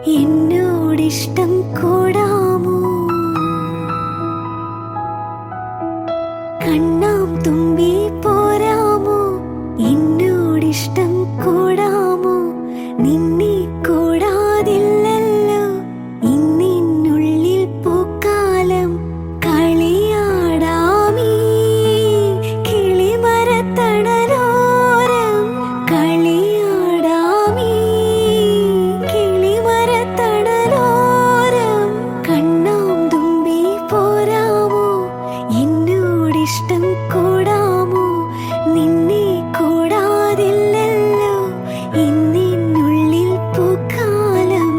എന്നോടിഷ്ടം കൂടാമോ? കണ്ണാം തുമ്പി പോരാമോ? എന്നോടിഷ്ടം കൂടാമോ? നിന്നെ കൂടാതില്ലല്ലോ ഇന്നിനുള്ളിൽ പൂക്കാലം. കളിയാടാമീ കിളിമരത്തണലോരം, കളിയാടാമീ കിളിമരത്തണലോരം. കണ്ണാം തുമ്പി പോരാമോ? എന്നോടിഷ്ടം കൂടാമോ? നിന്നെ കൂടാതില്ലല്ലോ ഇന്നിനുള്ളിൽ പൂക്കാലം.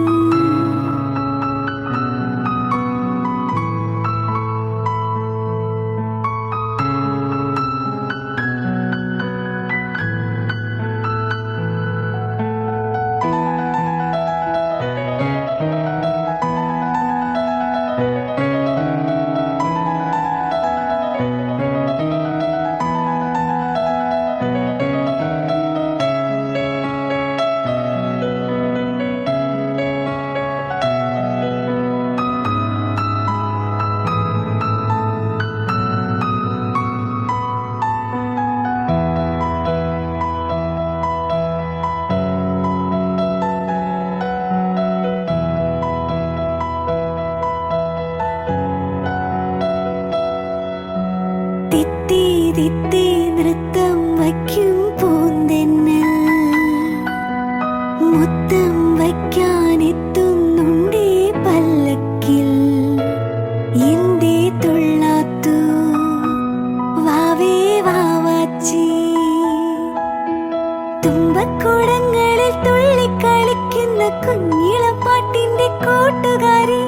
തിത്തി തിത്തി നൃത്തം വയ്ക്കും പൂന്തെന്നൽ, മുത്തം വയ്ക്കാനെത്തുന്നുണ്ടേ പല്ലക്കിൽ. എന്തേ തുള്ളാത്തു വാവേ വാവാച്ചി? തുമ്പക്കുടങ്ങളിൽ തുള്ളിക്കളിക്കുന്ന കുഞ്ഞിളപ്പാട്ടിന്റെ കൂട്ടുകാരി,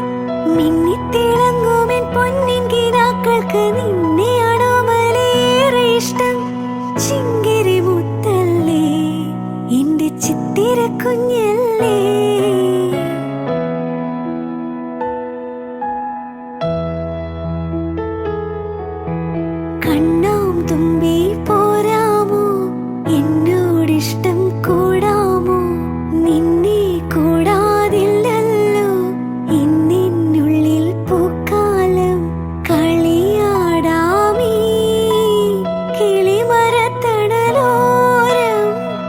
മിന്നിത്തിളങ്ങുമെൻ പൊന്നിൻ കിനാക്കൾക്ക് നിന്നെയാണോ മലേറെ ഇഷ്ടം? ചിങ്കിരി മുത്തല്ലേ എന്റെ ചിത്തിര കുഞ്ഞല്ലേ? കണ്ണാം തുമ്പി പോരാമോ? എന്നോടിഷ്ടം കൂടാമോ? നിന്നെ കൂടാതില്ലല്ലോ ഇന്നിനുള്ളിൽ പൂക്കാലം. കളിയാടാമീ കിളിമരത്തണലോരം,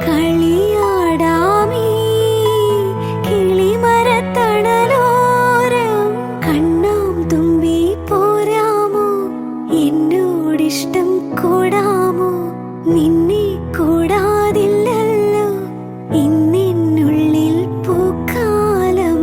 കളിയാടാമീ കിളിമരത്തണലോരം. കണ്ണാം തുമ്പി പോരാമോ? എന്നോടിഷ്ടം കൂടാമോ? നിന്നെ കൂടാതില്ലല്ലോ ഇന്നിനുള്ളിൽ പൂക്കാലം.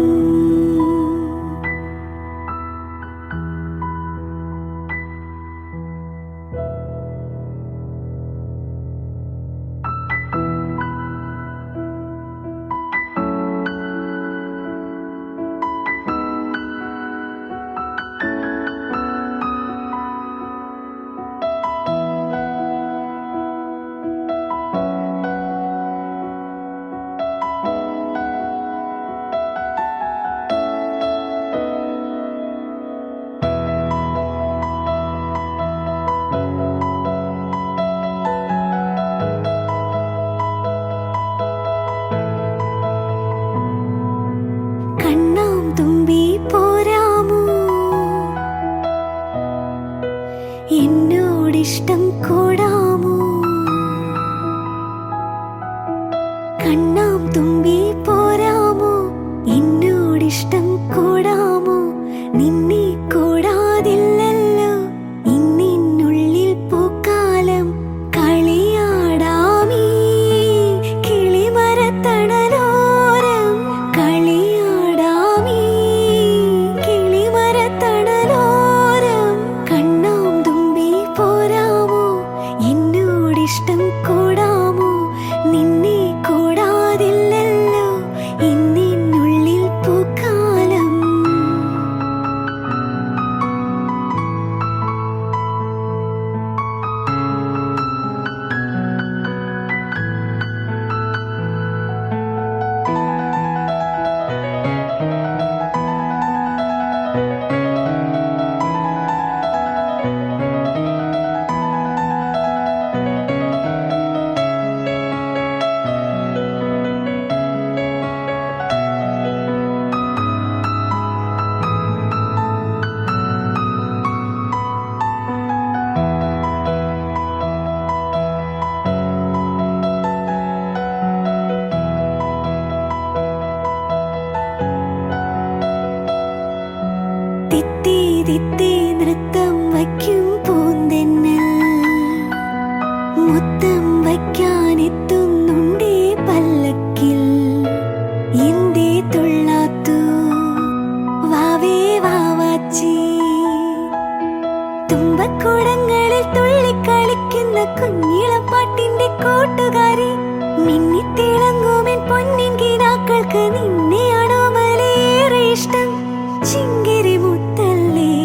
കണ്ണാം തുമ്പി പോരാമോ? എന്നോടിഷ്ടം കൂടാമോ? കണ്ണാം തുമ്പി പോരാമോ? എന്നോടിഷ്ടം കൂടാമോ? നിന്നെ കൂടാതില്ലല്ലോ ഇന്നിനുള്ളിൽ പൂക്കാലം. കളിയാടാമീ കിളിമരത്തണലോരം, കളിയാടാമീ കിളിമരത്തണലോരം. കണ്ണാം തുമ്പി പോരാമോ? തിത്തി തിത്തി നൃത്തം വയ്ക്കും പൂന്തെന്നൽ മുത്തം വയ്ക്കാനെത്തുന്നുണ്ടേ പല്ലക്കിൽ എന്തേ തുള്ളാത്തു വാവേ വാവാച്ചി തുമ്പക്കുടങ്ങളിൽ തുള്ളിക്കളിക്കുന്ന കുഞ്ഞിളപ്പാട്ടിന്റെ കൂട്ടുകാരി മിന്നിത്തിളങ്ങുമെൻ പൊന്നിൻ കിനാക്കൾക്ക് നിന്നെയാണോ മലേറെ ഇഷ്ടം ചിങ്കിരി മുത്തല്ലേ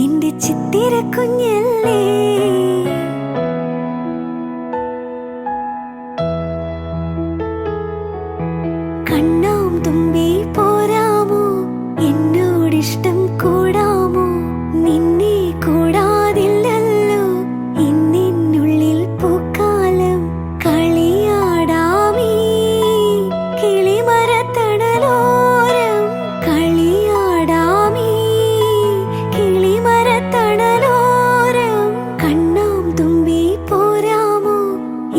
എന്റെ ചിത്തിര കുഞ്ഞല്ലേ കണ്ണാം തുമ്പി പോരാമോ എന്നോടിഷ്ടം കൂടാമോ നിന്നെ കൂടാതില്ലല്ലോ ഇന്നുള്ളിൽ പൂക്കാലം കളിയാടാമീ കിളിമരത്തണലോരം കളിയാടാമീ കിളിമരത്തണലോരം കണ്ണാം തുമ്പി പോരാമോ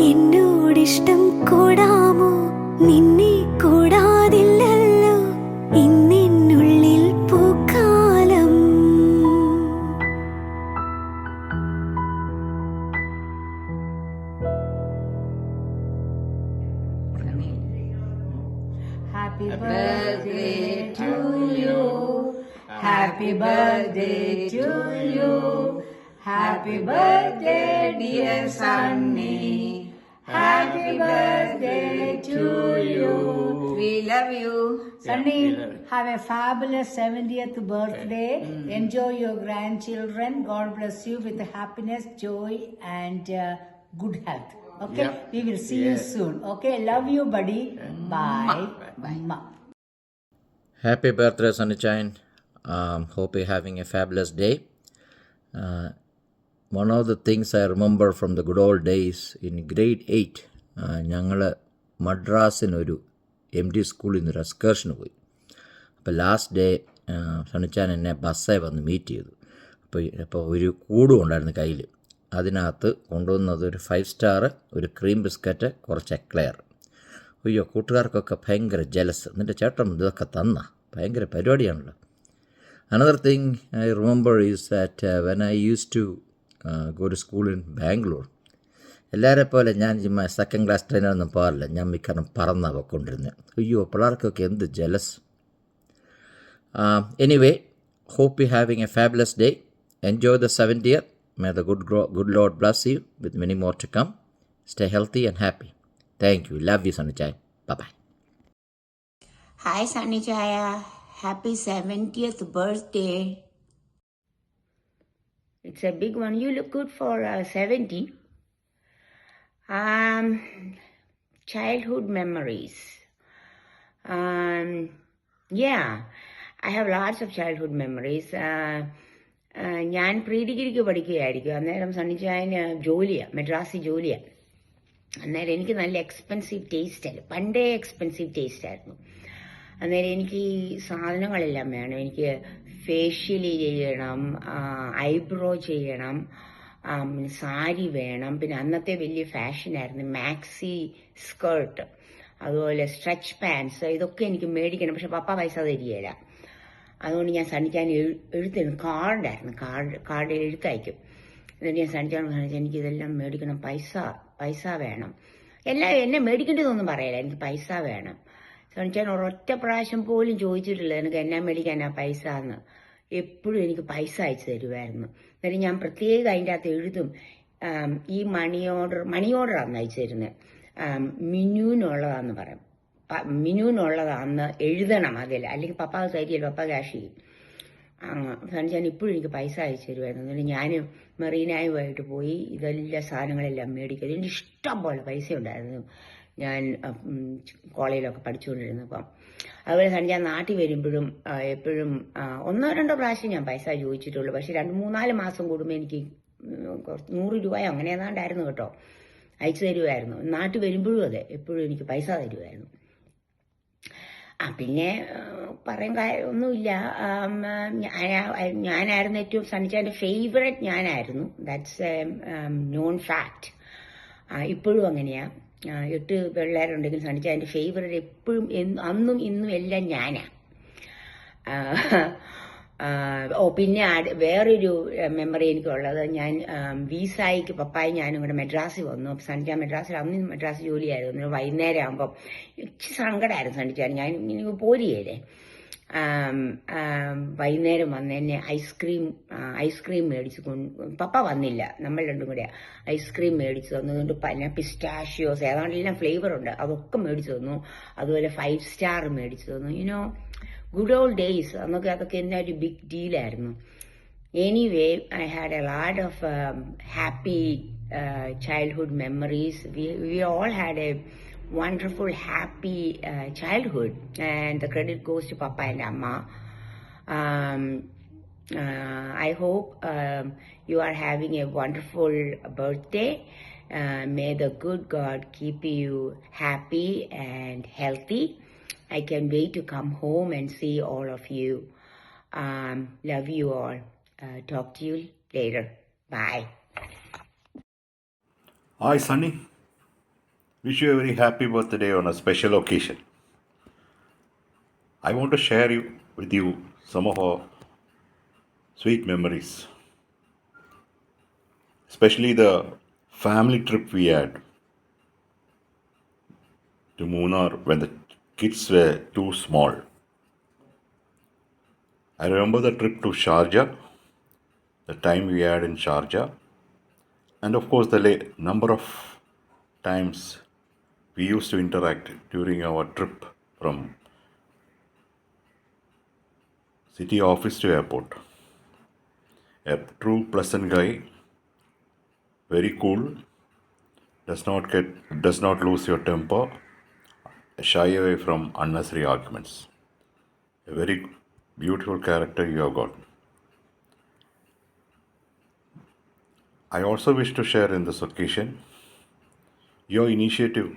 എന്നോടിഷ്ടം കൂടാമോ നിന്നെ കൂടാതില്ലല്ലോ ഇന്നുള്ളിൽ പൂക്കാലം Happy birthday to you. Happy birthday to you. Happy birthday, dear Sunny. Happy birthday to you. We love you. Sunny, have a fabulous 70th birthday. Enjoy your grandchildren. God bless you with happiness, joy, and good health. Okay? Yep. We will see you soon. Okay? Love you, buddy. Bye. Bye. Happy birthday, Sunshine. Hope you're having a fabulous day. One of the things I remember from the good old days in grade 8, ഞങ്ങൾ മദ്രാസിനൊരു MD സ്കൂളിൽ നിന്നൊരു എക്സ്കർഷന് പോയി. അപ്പോൾ last day സണിച്ചാൻ എന്നെ ബസ്സേ വന്ന് meet ചെയ്തു. അപ്പോൾ ഒരു കൂടും ഉണ്ടായിരുന്നു കയ്യിൽ. അതിനകത്ത് കൊണ്ടുവന്നത് ഒരു 5 സ്റ്റാർ, ഒരു ക്രീം ബിസ്ക്കറ്റ്, കുറച്ച് എക്ലെയർ. അയ്യോ, കൂട്ടുകാർക്കൊക്കെ ഭയങ്കര ജലസ്. എന്നിട്ട് ചേട്ടൻ ഇതൊക്കെ തന്ന ഭയങ്കര പരിപാടിയാണല്ലോ. Another thing I remember is that when I used to go to school in Bangalore, എല്ലാവരെ പോലെ ഞാൻ ചുമ്മാ സെക്കൻഡ് ക്ലാസ് ട്രെയിനൊന്നും പോകാറില്ല. ഞാൻ മിക്കവാറും പറന്നാണ് പോയിക്കൊണ്ടിരുന്നത്. അയ്യോ, പിള്ളേർക്കൊക്കെ എന്ത് jealous. Anyway, hope you're having a fabulous day. Enjoy the 70th. May the good Lord bless you with many more to come. Stay healthy and happy. Thank you. Love you, Sunny Chai. Bye-bye. Hi, Sunny Chaya. Happy 70th birthday. It's a big one. You look good for 70. Childhood memories. Yeah, I have lots of childhood memories. ഞാൻ pre ഡിഗ്രിക്ക് പഠിക്കുകയായിരിക്കും. അന്നേരം സണ്ണിച്ചായന് ജോലിയാണ്, മെഡ്രാസി ജോലിയാണ്. അന്നേരം എനിക്ക് നല്ല expensive taste ആയിരുന്നു. പണ്ടേ എക്സ്പെൻസീവ് ടേസ്റ്റ് ആയിരുന്നു. അന്നേരം എനിക്ക് ഈ സാധനങ്ങളെല്ലാം വേണം. എനിക്ക് ഫേഷ്യൽ ചെയ്യണം, ഐബ്രോ ചെയ്യണം, സാരി വേണം. പിന്നെ അന്നത്തെ വലിയ ഫാഷനായിരുന്നു മാക്സി സ്കേർട്ട്, അതുപോലെ സ്ട്രെച്ച് പാൻസ്. ഇതൊക്കെ എനിക്ക് മേടിക്കണം. പക്ഷെ പപ്പ പൈസ തരികയില്ല. അതുകൊണ്ട് ഞാൻ സണ്ണിച്ചാൻ എഴുത്തുന്നു. കാർഡായിരുന്നു, കാർഡ് എഴുത്തയക്കും. എന്നിട്ട് ഞാൻ സണ്ണിച്ചാൻ എനിക്കിതെല്ലാം മേടിക്കണം, പൈസ വേണം. എല്ലാം എന്നെ മേടിക്കേണ്ടതൊന്നും പറയില്ല, എനിക്ക് പൈസ വേണം. സണ്ണിച്ചാൻ ഒരൊറ്റ പ്രാവശ്യം പോലും ചോദിച്ചിട്ടില്ല എനിക്ക് എന്നാ മേടിക്കാനാ പൈസ എന്ന്. എപ്പോഴും എനിക്ക് പൈസ അയച്ചു തരുമായിരുന്നു. എന്നിട്ട് ഞാൻ പ്രത്യേകം അതിൻ്റെ അകത്ത് എഴുതും. ഈ മണി ഓർഡറാണ് അയച്ചു തരുന്നത്. മിനുവിനുള്ളതാന്ന് പറയും. മിനുവിനുള്ളതാന്ന് എഴുതണം അതിൽ, അല്ലെങ്കിൽ പപ്പ അത് തരികയില്ല, പപ്പ ക്യാഷ് ചെയ്യും. സണ്ണിച്ചാൻ ഇപ്പോഴും എനിക്ക് പൈസ അയച്ചു തരുമായിരുന്നു. എന്നിട്ട് ഞാൻ മെറീനായുമായിട്ട് പോയി ഇതെല്ലാം സാധനങ്ങളെല്ലാം മേടിക്കും. എനിക്ക് ഇഷ്ടം പോലെ പൈസ ഉണ്ടായിരുന്നു ഞാൻ കോളേജിലൊക്കെ പഠിച്ചുകൊണ്ടിരുന്നപ്പം. അതുപോലെ സണ്ണിച്ചാൻ നാട്ടിൽ വരുമ്പോഴും എപ്പോഴും 1-2 പ്രാവശ്യം ഞാൻ പൈസ ചോദിച്ചിട്ടുള്ളൂ. പക്ഷെ 2-3-4 മാസം കൂടുമ്പോൾ എനിക്ക് 100 രൂപയോ അങ്ങനെ ഏതാണ്ടായിരുന്നു കേട്ടോ അയച്ചു തരുമായിരുന്നു. നാട്ടിൽ വരുമ്പോഴും അതെ, എപ്പോഴും എനിക്ക് പൈസ തരുമായിരുന്നു. പിന്നെ പറയാൻ ഒന്നുമില്ല. ഞാനായിരുന്നു ഏറ്റവും സണ്ണിച്ചാൻ്റെ ഫേവറേറ്റ്. ഞാനായിരുന്നു. That's A non fact. ഇപ്പോഴും അങ്ങനെയാ. 8 പിള്ളേരുണ്ടെങ്കിൽ സണ്ണിച്ചാൻ്റെ ഫേവറേറ്റ് എപ്പോഴും, അന്നും ഇന്നും എല്ലാം ഞാനാ. പിന്നെ വേറൊരു മെമ്മറി എനിക്കുള്ളത്, ഞാൻ വിസായിക്ക് പപ്പായി ഞാനും കൂടെ മദ്രാസിൽ വന്നു. അപ്പം സണിച്ച മദ്രാസിൽ അന്ന് മദ്രാസ് ജോലിയായിരുന്നു. വൈകുന്നേരം ആകുമ്പം ഇച്ചിരി സങ്കടമായിരുന്നു സണിച്ചാൽ, ഞാൻ ഇങ്ങനെ പോരിയല്ലേ. വൈകുന്നേരം വന്ന് എന്നെ ഐസ്ക്രീം മേടിച്ച് പപ്പ വന്നില്ല, നമ്മൾ രണ്ടും കൂടെ ഐസ്ക്രീം മേടിച്ച് തന്നു. പിസ്റ്റാഷ്യോസ് ഏതാണ്ടെല്ലാം ഫ്ലേവർ ഉണ്ട്, അതൊക്കെ മേടിച്ച് തന്നു. അതുപോലെ 5 സ്റ്റാർ മേടിച്ച് തന്നു. ഗുഡ് ഓൾഡ് ഡേയ്സ് അതൊക്കെ എന്നാ ഒരു ബിഗ് ഡീലായിരുന്നു. Anyway, I had a lot of happy childhood memories. We all had a wonderful, happy childhood, and the credit goes to Papa and Amma. I hope you are having a wonderful birthday. May the good God keep you happy and healthy. I can wait to come home and see all of you. Love you all. Talk to you later. Bye. Hi, Sunny. Wish you a very happy birthday on a special occasion. I want to share with you some of our sweet memories, especially the family trip we had to Munnar when the kids were too small. I remember the trip to Sharjah, the time we had in Sharjah, and of course the number of times we used to interact during our trip from city office to airport. A true pleasant guy, very cool, does not lose your temper, shy away from unnecessary arguments. A very beautiful character you have got. I also wish to share in this occasion your initiative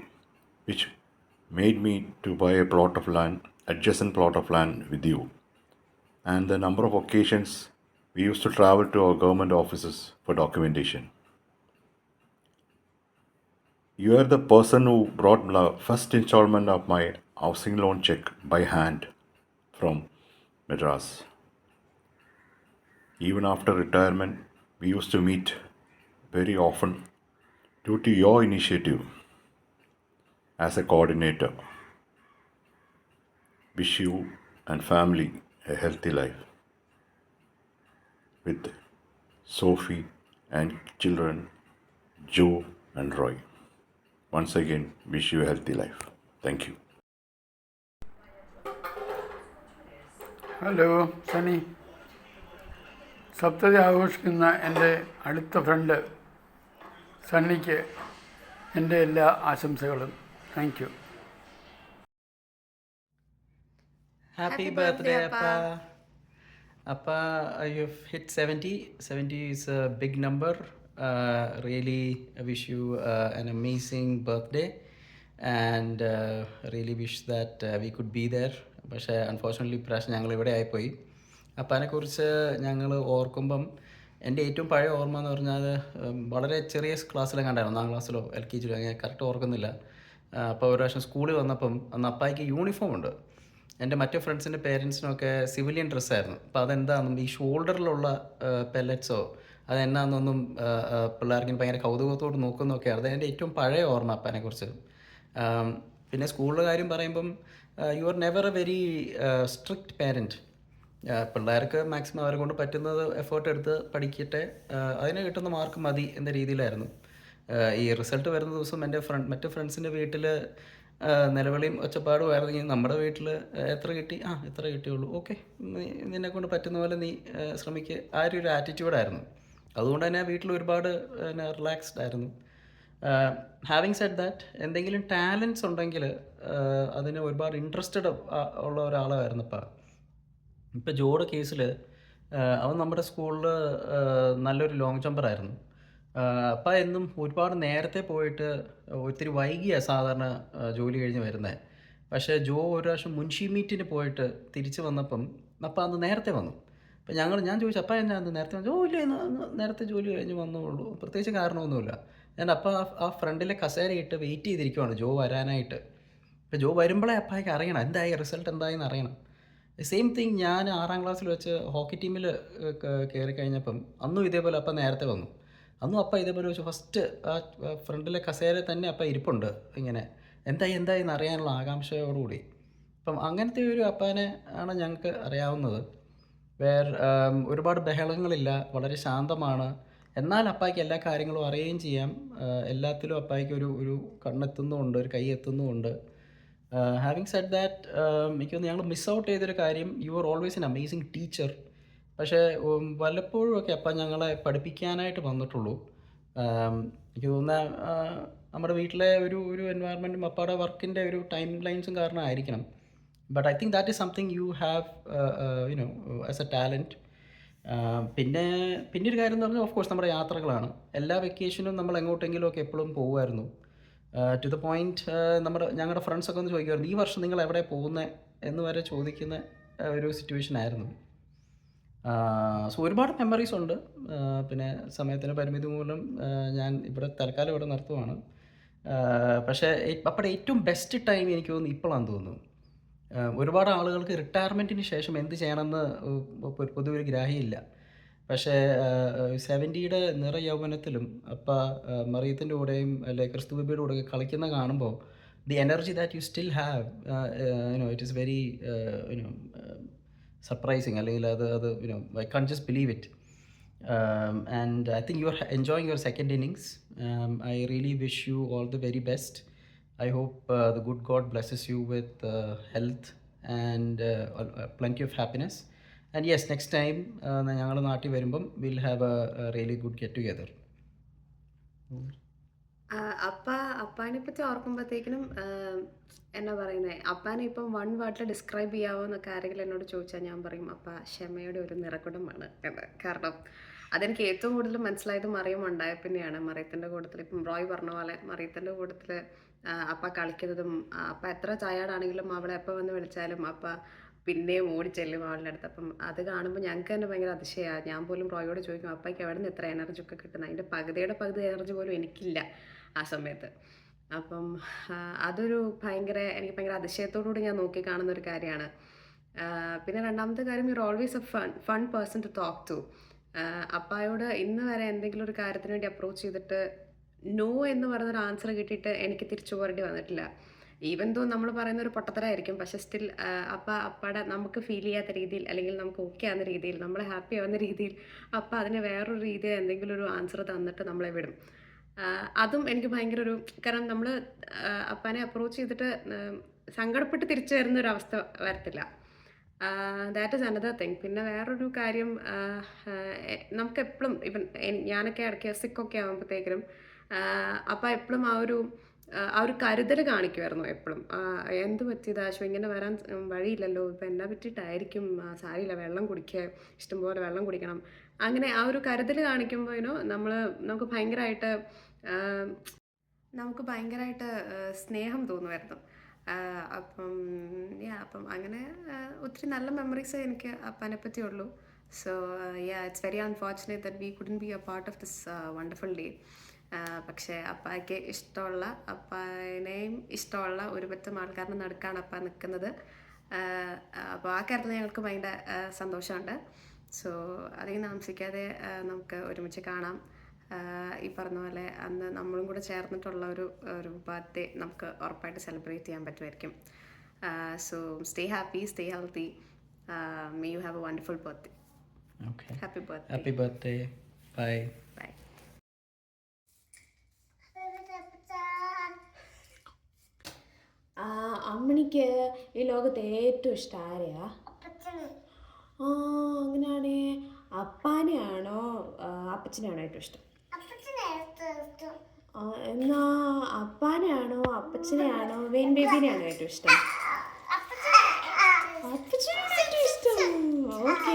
which made me to buy a adjacent plot of land with you, and the number of occasions we used to travel to our government offices for documentation. You are the person who brought the first installment of my housing loan check by hand from Madras. Even after retirement, we used to meet very often due to your initiative as a coordinator. Wish you and family a healthy life with Sophie and children Joe and Roy. Once again, wish you a healthy life. Thank you. Hello സനി, സപ്തതി ആഘോഷിക്കുന്ന എൻ്റെ അടുത്ത front സണ്ണിക്ക് എൻ്റെ എല്ലാ ആശംസകളും. Thank you. Happy birthday, Appa. Appa, you've hit 70. 70 is a big number. Really, I wish you an amazing birthday, and really wish that we could be there. പക്ഷേ unfortunately ഇപ്രാവശ്യം ഞങ്ങൾ ഇവിടെ ആയിപ്പോയി. അപ്പാനെക്കുറിച്ച് ഞങ്ങൾ ഓർക്കുമ്പം എൻ്റെ ഏറ്റവും പഴയ ഓർമ്മ എന്ന് പറഞ്ഞാൽ വളരെ ചെറിയ ക്ലാസ്സിലൊക്കെ ഉണ്ടായിരുന്നു, 1-ാം ക്ലാസ്സിലോ LKG അങ്ങനെ കറക്റ്റ് ഓർക്കുന്നില്ല. അപ്പോൾ ഒരു പ്രാവശ്യം സ്കൂളിൽ വന്നപ്പം അന്ന് അപ്പായ്ക്ക് യൂണിഫോം ഉണ്ട്. എൻ്റെ മറ്റു ഫ്രണ്ട്സിൻ്റെ പേരൻസിനൊക്കെ സിവിലിയൻ ഡ്രസ്സായിരുന്നു. അപ്പോൾ അതെന്താണെന്നും ഈ ഷോൾഡറിലുള്ള പെല്ലറ്റ്സോ അതെന്നാണെന്നൊന്നും പിള്ളേർക്ക് ഭയങ്കര കൗതുകത്തോട് നോക്കുന്നൊക്കെ അത് എൻ്റെ ഏറ്റവും പഴയ ഓർമ്മ അപ്പാനെക്കുറിച്ച്. പിന്നെ സ്കൂളിലെ കാര്യം പറയുമ്പം you are never A very strict parent. പിള്ളേർക്ക് മാക്സിമം അവരെ കൊണ്ട് പറ്റുന്നത് എഫേർട്ട് എടുത്ത് പഠിക്കട്ടെ, അതിന് കിട്ടുന്ന മാർക്ക് മതി എന്ന രീതിയിലായിരുന്നു. ഈ റിസൾട്ട് വരുന്ന ദിവസം എൻ്റെ മറ്റു ഫ്രണ്ട്സിൻ്റെ വീട്ടിൽ നിലവിളിയും ഒച്ചപ്പാടുമായിരുന്നു. നമ്മുടെ വീട്ടിൽ എത്ര കിട്ടി, എത്ര കിട്ടിയുള്ളൂ, ഓക്കെ നിന്നെ കൊണ്ട് പറ്റുന്ന പോലെ നീ ശ്രമിക്കുക, ആ ഒരു ആറ്റിറ്റ്യൂഡായിരുന്നു. അതുകൊണ്ട് തന്നെ വീട്ടിൽ ഒരുപാട് റിലാക്സ്ഡ് ആയിരുന്നു. ഹാവിങ് സെഡ് ദാറ്റ്, എന്തെങ്കിലും ടാലൻറ്റ്സ് ഉണ്ടെങ്കിൽ അതിന് ഒരുപാട് ഇൻട്രസ്റ്റഡ് ഉള്ള ഒരാളായിരുന്നു അപ്പം. ഇപ്പോൾ ജോയുടെ കേസിൽ അവൻ നമ്മുടെ സ്കൂളിൽ നല്ലൊരു ലോങ് ജമ്പറായിരുന്നു. അപ്പം എന്നും ഒരുപാട് നേരത്തെ പോയിട്ട് ഒത്തിരി വൈകിയാണ് സാധാരണ ജോലി കഴിഞ്ഞ് വരുന്നത്. പക്ഷേ ജോ ഒരു പ്രാവശ്യം മുൻഷി മീറ്റിന് പോയിട്ട് തിരിച്ച് വന്നപ്പം അപ്പം അന്ന് നേരത്തെ വന്നു. അപ്പം ഞാൻ ചോദിച്ചു അപ്പം എന്നാ അന്ന് നേരത്തെ വന്നു? ഇല്ല നേരത്തെ ജോലി കഴിഞ്ഞ് വന്നുള്ളൂ, പ്രത്യേകിച്ച് കാരണമൊന്നുമില്ല. ഞാൻ അപ്പം ആ ഫ്രണ്ടിലെ കസേരയിട്ട് വെയിറ്റ് ചെയ്തിരിക്കുവാണ് ജോ വരാനായിട്ട്. അപ്പോൾ ജോ വരുമ്പോഴേ അപ്പായ്ക്ക് അറിയണം എന്തായി, റിസൾട്ട് എന്തായെന്ന് അറിയണം. Same thing. ഞാൻ 6ാം ക്ലാസ്സിൽ വെച്ച് ഹോക്കി ടീമിൽ കയറി കഴിഞ്ഞപ്പം അന്നും ഇതേപോലെ അപ്പം നേരത്തെ വന്നു. അന്നും അപ്പം ഇതേപോലെ വെച്ച് ഫസ്റ്റ് ആ ഫ്രണ്ടിലെ കസേര തന്നെ അപ്പം ഇരിപ്പുണ്ട് ഇങ്ങനെ എന്തായി എന്ന് അറിയാനുള്ള ആകാംക്ഷയോടുകൂടി. അപ്പം അങ്ങനത്തെ ഒരു അപ്പാനെ ആണ് ഞങ്ങൾക്ക് അറിയാവുന്നത്. ഒരുപാട് ബഹളങ്ങളില്ല, വളരെ ശാന്തമാണ്. എന്നാൽ അപ്പായ്ക്ക് എല്ലാ കാര്യങ്ങളും അറിയുകയും ചെയ്യാം. എല്ലാത്തിലും അപ്പായ്ക്ക് ഒരു കണ്ണെത്തുന്നുമുണ്ട്, ഒരു കൈ എത്തുന്നുമുണ്ട്. ഹാവിങ് സെഡ് ദാറ്റ്, എനിക്കൊന്ന് ഞങ്ങൾ മിസ് ഔട്ട് ചെയ്തൊരു കാര്യം, you are always an amazing teacher. പക്ഷേ വല്ലപ്പോഴും ഒക്കെ അപ്പം ഞങ്ങളെ പഠിപ്പിക്കാനായിട്ട് വന്നിട്ടുള്ളൂ. എനിക്ക് തോന്നുന്ന നമ്മുടെ വീട്ടിലെ ഒരു എൻവയറമെൻറ്റും അപ്പാടെ വർക്കിൻ്റെ ഒരു ടൈം ലൈൻസും കാരണമായിരിക്കണം. But I think that is something you have you know as a talent. പിന്നെ ഒരു കാര്യം എന്ന് പറഞ്ഞാൽ ഓഫ് കോഴ്സ് നമ്മുടെ യാത്രകളാണ്. എല്ലാ വെക്കേഷനും നമ്മൾ എങ്ങോട്ടെങ്കിലും ഒക്കെ എപ്പോഴും പോകുമായിരുന്നു. ടു ദ പോയിൻറ്റ് ഞങ്ങളുടെ ഫ്രണ്ട്സൊക്കെ ഒന്ന് ചോദിക്കുമായിരുന്നു, ഈ വർഷം നിങ്ങൾ എവിടെ പോകുന്നത് എന്ന് വരെ ചോദിക്കുന്ന ഒരു സിറ്റുവേഷൻ ആയിരുന്നു. സോ ഒരുപാട് മെമ്മറീസ് ഉണ്ട്. പിന്നെ സമയത്തിൻ്റെ പരിമിതി മൂലം ഞാൻ തൽക്കാലം ഇവിടെ നിർത്തുവാണ്. പക്ഷേ അപ്പോഴത്തെ ഏറ്റവും ബെസ്റ്റ് ടൈം എനിക്ക് തോന്നുന്നു ഇപ്പോഴാണെന്ന് തോന്നുന്നു. ഒരുപാട് ആളുകൾക്ക് റിട്ടയർമെൻറ്റിന് ശേഷം എന്ത് ചെയ്യണമെന്ന് പൊതുവെ ഒരു ഗ്രാഹ്യമില്ല. പക്ഷേ 70യുടെ നിറ യൗവനത്തിലും മറിയത്തിൻ്റെ കൂടെയും അല്ലെ ക്രിസ്തു ബേബിയുടെ കൂടെയൊക്കെ കളിക്കുന്ന കാണുമ്പോൾ the energy that you still have, it is very surprising. അല്ലെങ്കിൽ അത് I can't just believe it. And I think you are enjoying your second innings. I really wish you all the very best. I hope the good God blesses you with health and plenty of happiness. And yes, next time ഞങ്ങൾ നാട്ടിൽ വരുമ്പം we'll have a really good get together. അപ്പാനെ പറ്റി ഓർക്കുമ്പോഴത്തേക്കിനും എന്നാ പറയുന്നത്, അപ്പാനെ ഇപ്പം 1 വേർഡിൽ describe ചെയ്യാവോ എന്നൊക്കെ ആരെങ്കിലും എന്നോട് ചോദിച്ചാൽ ഞാൻ പറയും അപ്പ ക്ഷമയുടെ ഒരു നിറകുടമാണ് എന്ന്. കാരണം അതെനിക്ക് ഏറ്റവും കൂടുതൽ മനസ്സിലായത് മറിയം ഉണ്ടായ പിന്നെയാണ്. മറിയത്തിൻ്റെ കൂട്ടത്തിൽ ഇപ്പം റോയ് പറഞ്ഞ പോലെ മറിയത്തിൻ്റെ കൂട്ടത്തിൽ അപ്പ കളിക്കുന്നതും അപ്പ എത്ര ടയേർഡാണെങ്കിലും അവളെ എപ്പോൾ വന്ന് വിളിച്ചാലും അപ്പ പിന്നെയും ഓടിച്ചെല്ലും അവളുടെ അടുത്ത്. അപ്പം അത് കാണുമ്പോൾ ഞങ്ങൾക്ക് തന്നെ ഭയങ്കര അതിശയമാണ്. ഞാൻ പോലും റോയോട് ചോദിക്കും അപ്പയ്ക്ക് എവിടെ നിന്ന് എത്ര എനർജി ഒക്കെ കിട്ടുന്നത്, അതിൻ്റെ പകുതി എനർജി പോലും എനിക്കില്ല ആ സമയത്ത്. അപ്പം അതൊരു എനിക്ക് ഭയങ്കര അതിശയത്തോടുകൂടി ഞാൻ നോക്കി കാണുന്നൊരു കാര്യമാണ്. പിന്നെ രണ്ടാമത്തെ കാര്യം, you are always a fun person to talk to. അപ്പായോട് ഇന്ന് വരെ എന്തെങ്കിലും ഒരു കാര്യത്തിന് വേണ്ടി അപ്രോച്ച് ചെയ്തിട്ട് നോ എന്ന് പറയുന്നൊരു ആൻസർ കിട്ടിയിട്ട് എനിക്ക് തിരിച്ചു പോരേണ്ടി വന്നിട്ടില്ല. ഈവൻ ദോ നമ്മൾ പറയുന്നൊരു പൊട്ടത്തരായിരിക്കും, പക്ഷേ സ്റ്റിൽ അപ്പാടെ നമുക്ക് ഫീൽ ചെയ്യാത്ത രീതിയിൽ അല്ലെങ്കിൽ നമുക്ക് ഓക്കെ ആവുന്ന രീതിയിൽ, നമ്മളെ ഹാപ്പി ആവുന്ന രീതിയിൽ അതിന് വേറൊരു രീതിയിൽ എന്തെങ്കിലും ഒരു ആൻസർ തന്നിട്ട് നമ്മളെ വിടും. അതും എനിക്ക് ഭയങ്കര കാരണം നമ്മൾ അപ്പാനെ അപ്രോച്ച് ചെയ്തിട്ട് സങ്കടപ്പെട്ട് തിരിച്ചു വരുന്നൊരവസ്ഥ വരത്തില്ല. That is another thing. പിന്നെ വേറൊരു കാര്യം, നമുക്ക് എപ്പോഴും ഇവൻ ഞാനൊക്കെ ഇടയ്ക്ക് സിക്കൊക്കെ ആകുമ്പോഴത്തേക്കിനും എപ്പോഴും ആ ഒരു കരുതൽ കാണിക്കുമായിരുന്നു. എപ്പോഴും എന്ത് പറ്റിയതാശോ, ഇങ്ങനെ വരാൻ വഴിയില്ലല്ലോ, ഇപ്പം എന്നാ പറ്റിയിട്ടായിരിക്കും, സാരിയില്ല, വെള്ളം കുടിക്കുക, ഇഷ്ടംപോലെ വെള്ളം കുടിക്കണം, അങ്ങനെ ആ ഒരു കരുതൽ കാണിക്കുമ്പോൾ നമുക്ക് ഭയങ്കരമായിട്ട് സ്നേഹം തോന്നുമായിരുന്നു. അപ്പം അങ്ങനെ ഒത്തിരി നല്ല മെമ്മറീസ് എനിക്ക് അപ്പാനെ പറ്റിയുള്ളൂ. So it's very unfortunate that we couldn't be a part of this wonderful day. പക്ഷേ അപ്പാനെയും ഇഷ്ടമുള്ള ഒരു പറ്റം ആൾക്കാരുടെ നടുക്കാണ് അപ്പ നിൽക്കുന്നത്. അപ്പോൾ ആ കാര്യത്തിൽ ഞങ്ങൾക്ക് ഭയങ്കര സന്തോഷമുണ്ട്. സോ അധികം താമസിക്കാതെ നമുക്ക് ഒരുമിച്ച് കാണാം. ഈ പറഞ്ഞ പോലെ അന്ന് നമ്മളും കൂടെ ചേർന്നിട്ടുള്ള ഒരു ബർത്ത്ഡേ നമുക്ക് ഉറപ്പായിട്ട് സെലിബ്രേറ്റ് ചെയ്യാൻ പറ്റുമായിരിക്കും. So stay happy, stay healthy. May you have A wonderful birthday. Okay. Happy birthday. Happy birthday. Bye. Bye. അമ്മണിക്ക് ഈ ലോകത്ത് ഏറ്റവും ഇഷ്ടം ആരെയാ? അങ്ങനെയാണേ അപ്പാനെയാണോ അപ്പച്ചനെയാണോ ഏറ്റവും ഇഷ്ടം? എന്നാ അപ്പാനെയാണോ അപ്പച്ചനെയാണോ വെയിൻ ബേബിനെയാണോ ഏറ്റവും ഇഷ്ടം? അപ്പച്ചനെയാണോ ഏറ്റവും ഇഷ്ടം? ഓക്കെ,